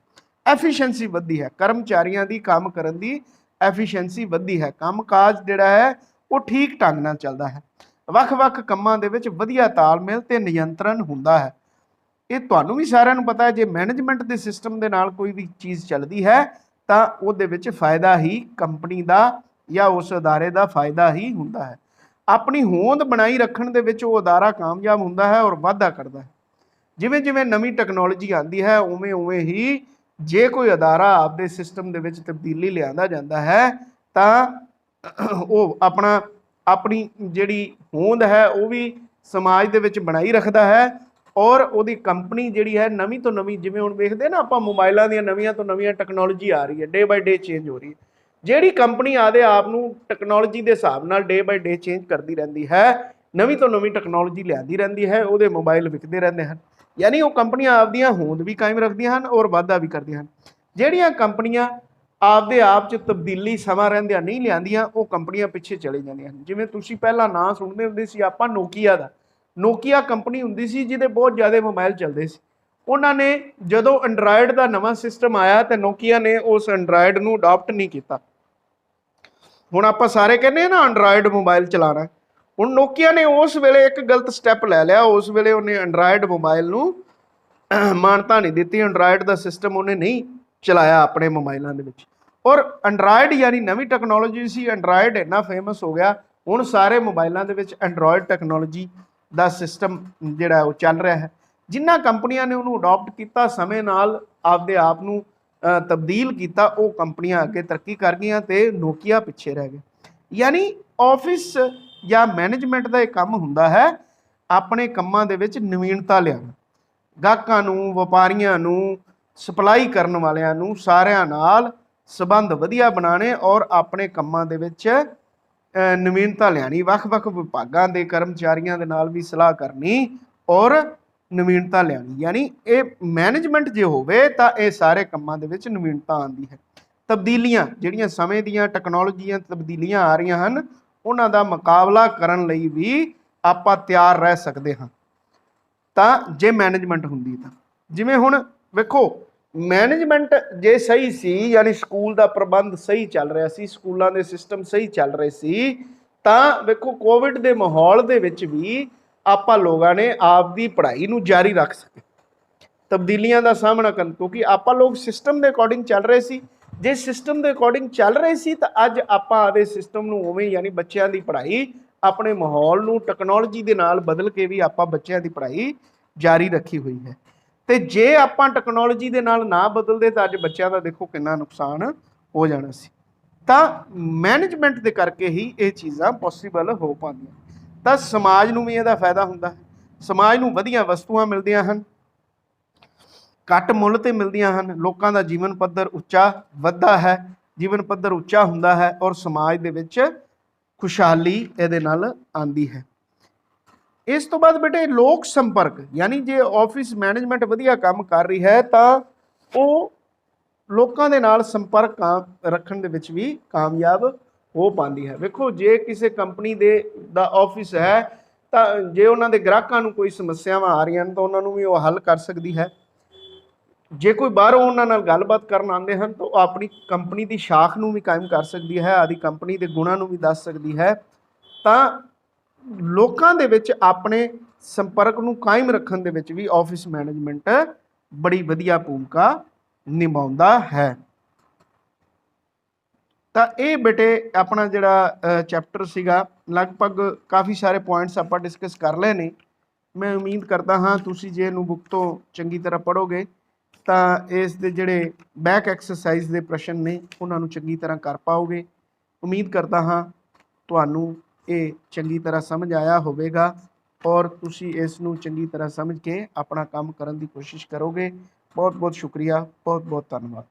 ਐਫੀਸ਼ੀਐਂਸੀ ਵੱਧਦੀ ਹੈ, ਕਰਮਚਾਰੀਆਂ ਦੀ ਕੰਮ ਕਰਨ ਦੀ ਐਫੀਸ਼ੀਐਂਸੀ ਵੱਧਦੀ ਹੈ, ਕੰਮਕਾਜ ਜਿਹੜਾ ਹੈ ਉਹ ਠੀਕ ਢੰਗ ਨਾਲ ਚੱਲਦਾ ਹੈ, ਵੱਖ-ਵੱਖ ਕੰਮਾਂ ਦੇ ਵਿੱਚ ਵਧੀਆ ਤਾਲਮੇਲ ਤੇ ਨਿਯੰਤਰਣ ਹੁੰਦਾ ਹੈ। ਇਹ ਤੁਹਾਨੂੰ ਵੀ ਸਾਰਿਆਂ ਨੂੰ ਪਤਾ ਹੈ, ਜੇ ਮੈਨੇਜਮੈਂਟ ਦੇ ਸਿਸਟਮ ਦੇ ਨਾਲ ਕੋਈ ਵੀ ਚੀਜ਼ ਚੱਲਦੀ ਹੈ ਤਾਂ ਉਹਦੇ ਵਿੱਚ ਫਾਇਦਾ ਹੀ ਕੰਪਨੀ ਦਾ ਜਾਂ ਉਸ ਅਦਾਰੇ ਦਾ ਫਾਇਦਾ ਹੀ ਹੁੰਦਾ ਹੈ। ਆਪਣੀ ਹੋਂਦ ਬਣਾਈ ਰੱਖਣ ਦੇ ਵਿੱਚ ਉਹ ਅਦਾਰਾ ਕਾਮਯਾਬ ਹੁੰਦਾ ਹੈ ਔਰ ਵਾਧਾ ਕਰਦਾ ਹੈ। ਜਿਵੇਂ ਜਿਵੇਂ ਨਵੀਂ ਟੈਕਨੋਲੋਜੀ ਆਉਂਦੀ ਹੈ ਉਵੇਂ ਉਵੇਂ ਹੀ ਜੇ ਕੋਈ ਅਦਾਰਾ ਆਪਦੇ ਸਿਸਟਮ ਦੇ ਵਿੱਚ ਤਬਦੀਲੀ ਲਿਆਂਦਾ ਜਾਂਦਾ ਹੈ ਤਾਂ ਉਹ ਆਪਣੀ ਜਿਹੜੀ ਹੋਂਦ ਹੈ ਉਹ ਵੀ ਸਮਾਜ ਦੇ ਵਿੱਚ ਬਣਾਈ ਰੱਖਦਾ ਹੈ ਔਰ ਉਹਦੀ ਕੰਪਨੀ ਜਿਹੜੀ ਹੈ ਨਵੀਂ ਤੋਂ ਨਵੀਂ, ਜਿਵੇਂ ਹੁਣ ਵੇਖਦੇ ਨਾ ਆਪਾਂ ਮੋਬਾਈਲਾਂ ਦੀਆਂ ਨਵੀਆਂ ਤੋਂ ਨਵੀਆਂ ਟੈਕਨੋਲੋਜੀ ਆ ਰਹੀ ਹੈ, ਡੇ ਬਾਈ ਡੇ ਚੇਂਜ ਹੋ ਰਹੀ ਹੈ। ਜਿਹੜੀ ਕੰਪਨੀ ਆਦੇ ਆਪ ਨੂੰ ਟੈਕਨੋਲੋਜੀ ਦੇ ਹਿਸਾਬ ਨਾਲ ਡੇ ਬਾਈ ਡੇ ਚੇਂਜ ਕਰਦੀ ਰਹਿੰਦੀ ਹੈ, ਨਵੀਂ ਤੋਂ ਨਵੀਂ ਟੈਕਨੋਲੋਜੀ ਲਿਆਂਦੀ ਰਹਿੰਦੀ ਹੈ, ਉਹਦੇ ਮੋਬਾਈਲ ਵਿਕਦੇ ਰਹਿੰਦੇ ਹਨ। ਯਾਨੀ ਉਹ ਕੰਪਨੀਆਂ ਆਪਦੀਆਂ ਹੋਂਦ ਵੀ ਕਾਇਮ ਰੱਖਦੀਆਂ ਹਨ ਔਰ ਵਾਧਾ ਵੀ ਕਰਦੀਆਂ ਹਨ। ਜਿਹੜੀਆਂ ਕੰਪਨੀਆਂ ਆਪਦੇ ਆਪ 'ਚ ਤਬਦੀਲੀ ਸਮਾਂ ਰਹਿੰਦਿਆਂ ਨਹੀਂ ਲਿਆਂਦੀਆਂ ਉਹ ਕੰਪਨੀਆਂ ਪਿੱਛੇ ਚਲੇ ਜਾਂਦੀਆਂ ਹਨ। ਜਿਵੇਂ ਤੁਸੀਂ ਪਹਿਲਾਂ ਨਾਂ ਸੁਣਦੇ ਹੁੰਦੇ ਸੀ ਆਪਾਂ ਨੋਕੀਆ ਦਾ, ਨੋਕੀਆ ਕੰਪਨੀ ਹੁੰਦੀ ਸੀ ਜਿਹਦੇ ਬਹੁਤ ਜ਼ਿਆਦਾ ਮੋਬਾਈਲ ਚੱਲਦੇ ਸੀ। ਉਹਨਾਂ ਨੇ ਜਦੋਂ ਐਂਡਰਾਇਡ ਦਾ ਨਵਾਂ ਸਿਸਟਮ ਆਇਆ ਤੇ ਨੋਕੀਆ ਨੇ ਉਸ ਐਂਡਰਾਇਡ ਨੂੰ ਅਡਾਪਟ ਨਹੀਂ ਕੀਤਾ। ਹੁਣ ਆਪਾਂ ਸਾਰੇ ਕਹਿੰਦੇ ਆ ਨਾ ਐਂਡਰਾਇਡ ਮੋਬਾਈਲ ਚਲਾਉਣਾ, ਹੁਣ ਨੋਕੀਆ ਨੇ ਉਸ ਵੇਲੇ ਇੱਕ ਗਲਤ ਸਟੈਪ ਲੈ ਲਿਆ। ਉਸ ਵੇਲੇ ਉਹਨੇ ਐਂਡਰਾਇਡ ਮੋਬਾਈਲ ਨੂੰ ਮਾਨਤਾ ਨਹੀਂ ਦਿੱਤੀ, ਐਂਡਰਾਇਡ ਦਾ ਸਿਸਟਮ ਉਹਨੇ ਨਹੀਂ ਚਲਾਇਆ ਆਪਣੇ ਮੋਬਾਈਲਾਂ ਦੇ ਵਿੱਚ। ਔਰ ਐਂਡਰਾਇਡ ਯਾਨੀ ਨਵੀਂ ਟੈਕਨੋਲੋਜੀ ਸੀ, ਐਂਡਰਾਇਡ ਇੰਨਾ ਫੇਮਸ ਹੋ ਗਿਆ ਹੁਣ ਸਾਰੇ ਮੋਬਾਈਲਾਂ ਦੇ ਵਿੱਚ ਐਂਡਰਾਇਡ ਟੈਕਨੋਲੋਜੀ ਦਾ ਸਿਸਟਮ ਜਿਹੜਾ ਉਹ ਚੱਲ ਰਿਹਾ ਹੈ। ਜਿਨ੍ਹਾਂ ਕੰਪਨੀਆਂ ਨੇ ਉਹਨੂੰ ਅਡਾਪਟ ਕੀਤਾ, ਸਮੇਂ ਨਾਲ ਆਪਦੇ ਆਪ ਨੂੰ ਤਬਦੀਲ ਕੀਤਾ, ਉਹ ਕੰਪਨੀਆਂ ਅੱਗੇ ਤਰੱਕੀ ਕਰ ਗਈਆਂ ਤੇ ਨੋਕੀਆ ਪਿੱਛੇ ਰਹਿ ਗਿਆ। ਯਾਨੀ ਆਫਿਸ ਜਾਂ ਮੈਨੇਜਮੈਂਟ ਦਾ ਇਹ ਕੰਮ ਹੁੰਦਾ ਹੈ ਆਪਣੇ ਕੰਮਾਂ ਦੇ ਵਿੱਚ ਨਵੀਨਤਾ ਲਿਆਉਣਾ, ਗਾਹਕਾਂ ਨੂੰ, ਵਪਾਰੀਆਂ ਨੂੰ, ਸਪਲਾਈ ਕਰਨ ਵਾਲਿਆਂ ਨੂੰ ਸਾਰਿਆਂ ਨਾਲ ਸੰਬੰਧ ਵਧੀਆ ਬਣਾਉਣੇ ਔਰ ਆਪਣੇ ਕੰਮਾਂ ਦੇ ਵਿੱਚ ਨਵੀਨਤਾ ਲਿਆਣੀ, ਵੱਖ-ਵੱਖ ਵਿਭਾਗਾਂ ਦੇ ਕਰਮਚਾਰੀਆਂ ਦੇ ਨਾਲ ਵੀ ਸਲਾਹ ਕਰਨੀ ਔਰ ਨਵੀਨਤਾ ਲਿਆਣੀ। ਯਾਨੀ ਇਹ ਮੈਨੇਜਮੈਂਟ ਜੇ ਹੋਵੇ ਤਾਂ ਇਹ ਸਾਰੇ ਕੰਮਾਂ ਦੇ ਵਿੱਚ ਨਵੀਨਤਾ ਆਉਂਦੀ ਹੈ। ਤਬਦੀਲੀਆਂ ਜਿਹੜੀਆਂ ਸਮੇਂ ਦੀਆਂ ਟੈਕਨੋਲੋਜੀਆਂ ਤਬਦੀਲੀਆਂ ਆ ਰਹੀਆਂ ਹਨ, ਉਹਨਾਂ ਦਾ ਮੁਕਾਬਲਾ ਕਰਨ ਲਈ ਵੀ ਆਪਾਂ ਤਿਆਰ ਰਹਿ ਸਕਦੇ ਹਾਂ ਤਾਂ ਜੇ ਮੈਨੇਜਮੈਂਟ ਹੁੰਦੀ ਤਾਂ। ਜਿਵੇਂ ਹੁਣ ਵੇਖੋ, ਮੈਨੇਜਮੈਂਟ ਜੇ ਸਹੀ ਸੀ, ਯਾਨੀ ਸਕੂਲ ਦਾ ਪ੍ਰਬੰਧ ਸਹੀ ਚੱਲ ਰਿਹਾ ਸੀ, ਸਕੂਲਾਂ ਦੇ ਸਿਸਟਮ ਸਹੀ ਚੱਲ ਰਹੇ ਸੀ, ਤਾਂ ਵੇਖੋ ਕੋਵਿਡ ਦੇ ਮਾਹੌਲ ਦੇ ਵਿੱਚ ਵੀ ਆਪਾਂ ਲੋਕਾਂ ਨੇ ਆਪਦੀ ਪੜ੍ਹਾਈ ਨੂੰ ਜਾਰੀ ਰੱਖ ਸਕੇ ਤਬਦੀਲੀਆਂ ਦਾ ਸਾਹਮਣਾ ਕਰਨ, ਕਿਉਂਕਿ ਆਪਾਂ ਲੋਕ ਸਿਸਟਮ ਦੇ ਅਕੋਰਡਿੰਗ ਚੱਲ ਰਹੇ ਸੀ। ਜੇ ਸਿਸਟਮ ਦੇ ਅਕੋਰਡਿੰਗ ਚੱਲ ਰਹੇ ਸੀ ਤਾਂ ਅੱਜ ਆਪਾਂ ਆਦੇ ਸਿਸਟਮ ਨੂੰ ਉਵੇਂ, ਯਾਨੀ ਬੱਚਿਆਂ ਦੀ ਪੜ੍ਹਾਈ ਆਪਣੇ ਮਾਹੌਲ ਨੂੰ ਟੈਕਨੋਲੋਜੀ ਦੇ ਨਾਲ ਬਦਲ ਕੇ ਵੀ ਆਪਾਂ ਬੱਚਿਆਂ ਦੀ ਪੜ੍ਹਾਈ ਜਾਰੀ ਰੱਖੀ ਹੋਈ ਹੈ। ਤੇ ਜੇ ਆਪਾਂ ਟੈਕਨੋਲੋਜੀ ਦੇ ਨਾਲ ਨਾ ਬਦਲਦੇ ਤਾਂ ਅੱਜ ਬੱਚਿਆਂ ਦਾ ਦੇਖੋ ਕਿੰਨਾ ਨੁਕਸਾਨ ਹੋ ਜਾਣਾ ਸੀ। ਤਾਂ ਮੈਨੇਜਮੈਂਟ ਦੇ ਕਰਕੇ ਹੀ ਇਹ ਚੀਜ਼ਾਂ ਪੋਸੀਬਲ ਹੋ ਪਾਉਂਦੀਆਂ। ਤਾਂ ਸਮਾਜ ਨੂੰ ਵੀ ਇਹਦਾ ਫਾਇਦਾ ਹੁੰਦਾ ਹੈ, ਸਮਾਜ ਨੂੰ ਵਧੀਆ ਵਸਤੂਆਂ ਮਿਲਦੀਆਂ ਹਨ, ਘੱਟ ਮੁੱਲ ਤੇ ਮਿਲਦੀਆਂ ਹਨ, ਲੋਕਾਂ ਦਾ ਜੀਵਨ ਪੱਧਰ ਉੱਚਾ ਵੱਧਦਾ ਹੈ, ਜੀਵਨ ਪੱਧਰ ਉੱਚਾ ਹੁੰਦਾ ਹੈ ਔਰ ਸਮਾਜ ਦੇ ਵਿੱਚ ਖੁਸ਼ਹਾਲੀ ਇਹਦੇ ਨਾਲ ਆਉਂਦੀ ਹੈ। ਇਸ ਤੋਂ ਬਾਅਦ ਬੇਟੇ ਲੋਕ ਸੰਪਰਕ, ਯਾਨੀ ਜੇ ਆਫਿਸ ਮੈਨੇਜਮੈਂਟ ਵਧੀਆ ਕੰਮ ਕਰ ਰਹੀ ਹੈ ਤਾਂ ਉਹ ਲੋਕਾਂ ਦੇ ਨਾਲ ਸੰਪਰਕ ਰੱਖਣ ਦੇ ਵਿੱਚ ਵੀ ਕਾਮਯਾਬ ਹੋ ਪਾਉਂਦੀ ਹੈ। ਵੇਖੋ, ਜੇ ਕਿਸੇ ਕੰਪਨੀ ਦਾ ਆਫਿਸ ਹੈ ਤਾਂ ਜੇ ਉਹਨਾਂ ਦੇ ਗ੍ਰਾਹਕਾਂ ਨੂੰ ਕੋਈ ਸਮੱਸਿਆਵਾਂ ਆ ਰਹੀਆਂ ਹਨ ਤਾਂ ਉਹਨਾਂ ਨੂੰ ਵੀ ਉਹ ਹੱਲ ਕਰ ਸਕਦੀ ਹੈ। ਜੇ ਕੋਈ ਬਾਹਰੋਂ ਉਹਨਾਂ ਨਾਲ ਗੱਲਬਾਤ ਕਰਨ ਆਉਂਦੇ ਹਨ ਤਾਂ ਉਹ ਆਪਣੀ ਕੰਪਨੀ ਦੀ ਸ਼ਾਖ ਨੂੰ ਵੀ ਕਾਇਮ ਕਰ ਸਕਦੀ ਹੈ, ਆਦੀ ਕੰਪਨੀ ਦੇ ਗੁਣਾਂ ਨੂੰ ਵੀ ਦੱਸ ਸਕਦੀ ਹੈ। ਤਾਂ ਲੋਕਾਂ ਦੇ ਵਿੱਚ ਆਪਣੇ ਸੰਪਰਕ ਨੂੰ ਕਾਇਮ ਰੱਖਣ ਦੇ ਵਿੱਚ ਵੀ ਆਫਿਸ ਮੈਨੇਜਮੈਂਟ ਬੜੀ ਵਧੀਆ ਭੂਮਿਕਾ ਨਿਭਾਉਂਦਾ ਹੈ। ਤਾਂ ਇਹ ਬੇਟੇ ਆਪਣਾ ਜਿਹੜਾ ਚੈਪਟਰ ਸੀਗਾ, ਲਗਭਗ ਕਾਫੀ ਸਾਰੇ ਪੁਆਇੰਟਸ ਆਪਾਂ ਡਿਸਕਸ ਕਰ ਲਏ ਨੇ। ਮੈਂ ਉਮੀਦ ਕਰਦਾ ਹਾਂ ਤੁਸੀਂ ਜੇ ਇਹਨੂੰ ਬੁੱਕ ਤੋਂ ਚੰਗੀ ਤਰ੍ਹਾਂ ਪੜ੍ਹੋਗੇ ਤਾਂ ਇਸ ਦੇ ਜਿਹੜੇ ਬੈਕ ਐਕਸਰਸਾਈਜ਼ ਦੇ ਪ੍ਰਸ਼ਨ ਨੇ ਉਹਨਾਂ ਨੂੰ ਚੰਗੀ ਤਰ੍ਹਾਂ ਕਰ ਪਾਓਗੇ। ਉਮੀਦ ਕਰਦਾ ਹਾਂ ਤੁਹਾਨੂੰ ਇਹ ਚੰਗੀ ਤਰ੍ਹਾਂ ਸਮਝ ਆਇਆ ਹੋਵੇਗਾ ਔਰ ਤੁਸੀਂ ਇਸ ਨੂੰ ਚੰਗੀ ਤਰ੍ਹਾਂ ਸਮਝ ਕੇ ਆਪਣਾ ਕੰਮ ਕਰਨ ਦੀ ਕੋਸ਼ਿਸ਼ ਕਰੋਗੇ। ਬਹੁਤ ਬਹੁਤ ਸ਼ੁਕਰੀਆ, ਬਹੁਤ ਬਹੁਤ ਧੰਨਵਾਦ।